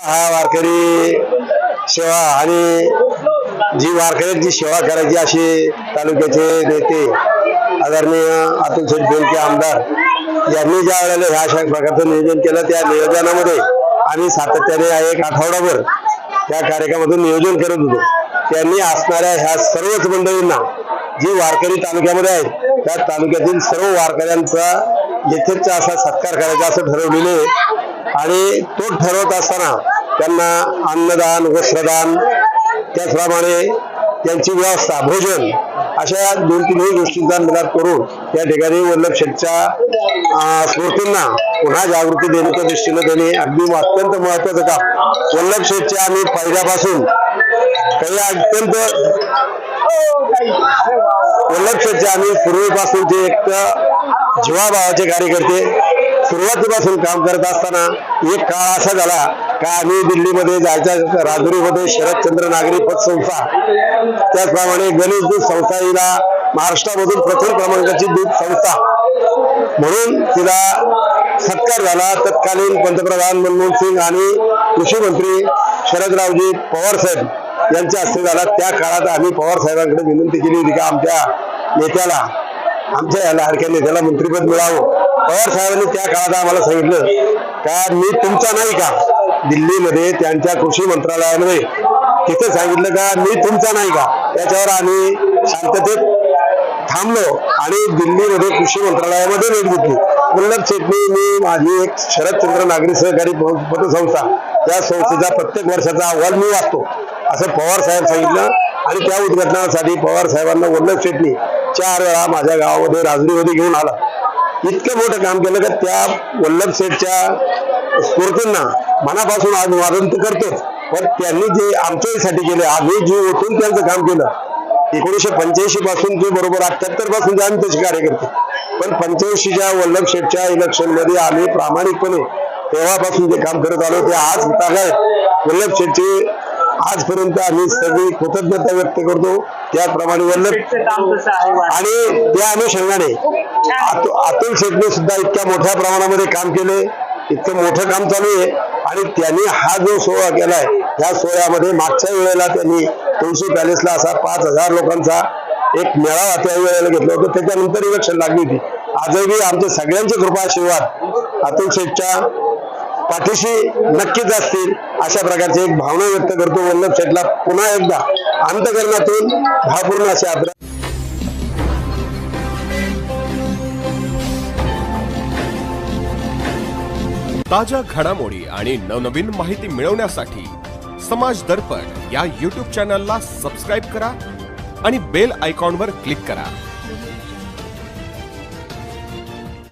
हा वारकरी सेवा आणि जी वारकऱ्यांची सेवा करायची अशी तालुक्याचे नेते आदरणीय अतुल शेठ बेनके आमदार यांनी ज्या वेळेला ह्या अशा प्रकारचं नियोजन केलं, त्या नियोजनामध्ये आम्ही सातत्याने एक आठवडाभर त्या कार्यक्रमातून नियोजन करत होतो. त्यांनी असणाऱ्या ह्या सर्वच मंडळींना जी वारकरी तालुक्यामध्ये आहेत त्या तालुक्यातील सर्व वारकऱ्यांचा यथेच्छ असा सत्कार करायचा असं ठरवलेले आणि तो ठरवत असताना त्यांना अन्नदान, वस्त्रदान, त्याचप्रमाणे त्यांची व्यवस्था, भोजन अशा 2-3 गोष्टींचा निराश करून त्या ठिकाणी वल्लभ शेठच्या स्मृतींना पुन्हा जागृती देण्याच्या दृष्टीने त्यांनी अगदी अत्यंत महत्वाचं काम वल्लभ शेठचे आम्ही पहिल्यापासून काही अत्यंत वल्लभ शेठचे आम्ही पूर्वीपासूनचे एक जीवाभावाचे कार्यकर्ते सुरुवातीपासून काम करत असताना एक काळ असा झाला का आम्ही दिल्लीमध्ये जायच्या राजुरीमध्ये शरदचंद्र नागरी पतसंस्था, त्याचप्रमाणे गणेश दूध संस्था हिला महाराष्ट्रामधून प्रथम क्रमांकाची दूध संस्था म्हणून तिला सत्कार झाला. तत्कालीन पंतप्रधान मनमोहन सिंग आणि कृषी मंत्री शरदरावजी पवार साहेब यांच्या हस्ते झाला. त्या काळात आम्ही पवार साहेबांकडे विनंती केली होती का आमच्या नेत्याला, आमच्या या लाडक्या नेत्याला मंत्रिपद मिळावं. पवार साहेबांनी त्या काळात आम्हाला सांगितलं का मी तुमचा नाही का, दिल्लीमध्ये त्यांच्या कृषी मंत्रालयामध्ये तिथे सांगितलं का मी तुमचा नाही का. त्याच्यावर आम्ही शांततेत थांबलो आणि दिल्लीमध्ये कृषी मंत्रालयामध्ये भेट घेतली. वल्लभ शेठनी मी माझी एक शरदचंद्र नागरी सहकारी पतसंस्था, त्या संस्थेचा प्रत्येक वर्षाचा अहवाल मी वाचतो असं पवार साहेब सांगितलं आणि त्या उद्घाटनासाठी पवार साहेबांना वल्लभ शेठनी 4 वेळा माझ्या गावामध्ये राजुरीमध्ये घेऊन आला. इतकं मोठं काम केलं का त्या वल्लभ शेठच्या स्फूर्तींना मनापासून आज वादन तर करतोच, पण त्यांनी जे आमच्यासाठी केले, आम्ही जे ओतून त्यांचं काम केलं 1985 पासून ते बरोबर 78 पासून आम्ही तसे कार्यकर्ते, पण 85च्या वल्लभ शेठच्या इलेक्शन मध्ये आम्ही प्रामाणिकपणे तेव्हापासून जे काम करत आलो ते आज तागायत वल्लभ शेठचे आजपर्यंत आम्ही सगळी कृतज्ञता व्यक्त करतो. त्याप्रमाणे वल्लभ आणि त्या अनुषंगाने अतुल शेठने सुद्धा इतक्या मोठ्या प्रमाणामध्ये काम केले, इतकं मोठं काम चालू आहे आणि त्यांनी हा जो सोहळा केलाय त्या सोहळ्यामध्ये मागच्या वेळेला त्यांनी तुळशी पॅलेसला असा 5000 लोकांचा एक मेळावा त्या वेळेला घेतला होता. त्याच्यानंतर इलेक्शन लागली होती. आजही आमचे सगळ्यांचे कृपा आशीर्वाद अतुल शेठच्या पाठीशी नक्कीच असतील अशा प्रकारची एक भावना व्यक्त करतो. वल्लभ शेठला पुन्हा एकदा अंतःकरणातून भावपूर्ण अशी आदर. ताज्या घडामोडी आणि नवनवीन माहिती मिळवण्यासाठी समाज दर्पण या YouTube चॅनलला सबस्क्राईब करा आणि बेल आयकॉनवर क्लिक करा.